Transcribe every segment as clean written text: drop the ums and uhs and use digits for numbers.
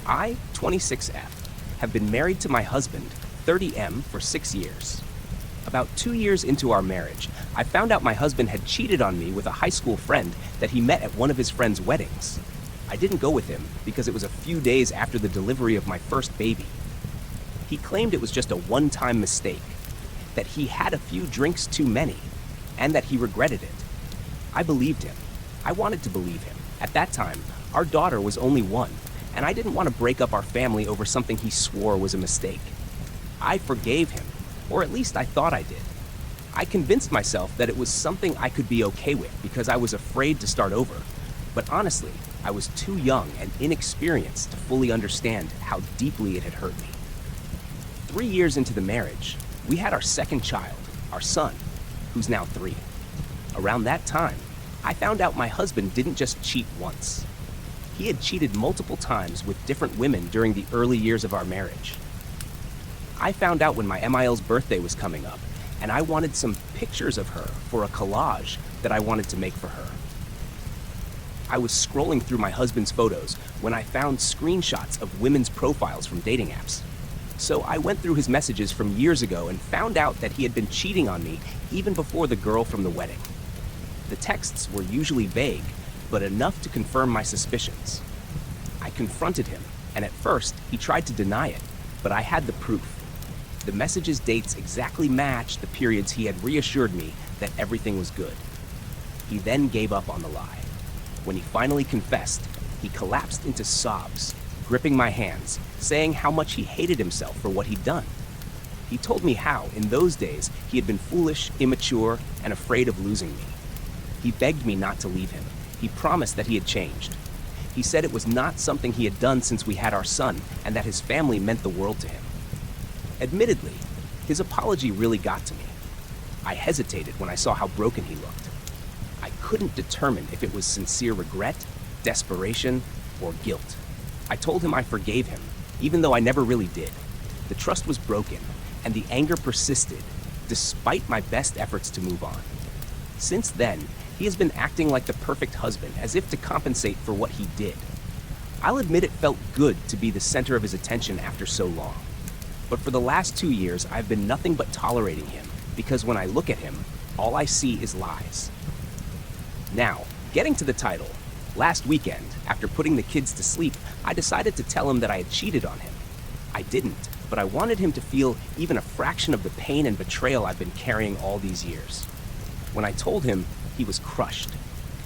I, 26F, have been married to my husband, 30M, for 6 years. About 2 years into our marriage, I found out my husband had cheated on me with a high school friend that he met at one of his friend's weddings. I didn't go with him because it was a few days after the delivery of my first baby. He claimed it was just a one-time mistake, that he had a few drinks too many, and that he regretted it. I believed him. I wanted to believe him. At that time, our daughter was only 1, and I didn't want to break up our family over something he swore was a mistake. I forgave him, or at least I thought I did. I convinced myself that it was something I could be okay with because I was afraid to start over. But honestly, I was too young and inexperienced to fully understand how deeply it had hurt me. 3 years into the marriage, we had our second child, our son, who's now 3. Around that time, I found out my husband didn't just cheat once. He had cheated multiple times with different women during the early years of our marriage. I found out when my MIL's birthday was coming up, and I wanted some pictures of her for a collage that I wanted to make for her. I was scrolling through my husband's photos when I found screenshots of women's profiles from dating apps. So I went through his messages from years ago and found out that he had been cheating on me even before the girl from the wedding. The texts were usually vague, but enough to confirm my suspicions. I confronted him, and at first he tried to deny it, but I had the proof. The messages' dates exactly matched the periods he had reassured me that everything was good. He then gave up on the lie. When he finally confessed, he collapsed into sobs, gripping my hands, saying how much he hated himself for what he'd done. He told me how, in those days, he had been foolish, immature, and afraid of losing me. He begged me not to leave him. He promised that he had changed. He said it was not something he had done since we had our son, and that his family meant the world to him. Admittedly, his apology really got to me. I hesitated when I saw how broken he looked. I couldn't determine if it was sincere regret, desperation, or guilt. I told him I forgave him, even though I never really did. The trust was broken, and the anger persisted, despite my best efforts to move on. Since then, he has been acting like the perfect husband, as if to compensate for what he did. I'll admit it felt good to be the center of his attention after so long. But for the last 2 years, I've been nothing but tolerating him, because when I look at him, all I see is lies. Now, getting to the title, last weekend, after putting the kids to sleep, I decided to tell him that I had cheated on him. I didn't, but I wanted him to feel even a fraction of the pain and betrayal I've been carrying all these years. When I told him, he was crushed.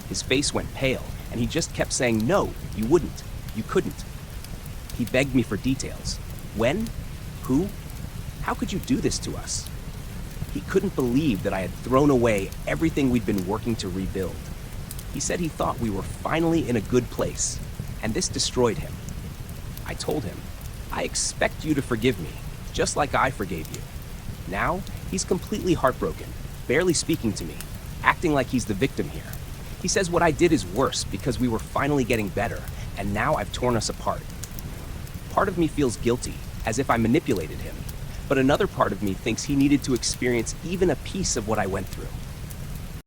His face went pale, and he just kept saying, "No, you wouldn't. You couldn't." He begged me for details. When? Who? How could you do this to us? He couldn't believe that I had thrown away everything we'd been working to rebuild. He said he thought we were finally in a good place, and this destroyed him. I told him, "I expect you to forgive me, just like I forgave you." Now, he's completely heartbroken, barely speaking to me, acting like he's the victim here. He says what I did is worse because we were finally getting better, and now I've torn us apart. Part of me feels guilty, as if I manipulated him, but another part of me thinks he needed to experience even a piece of what I went through.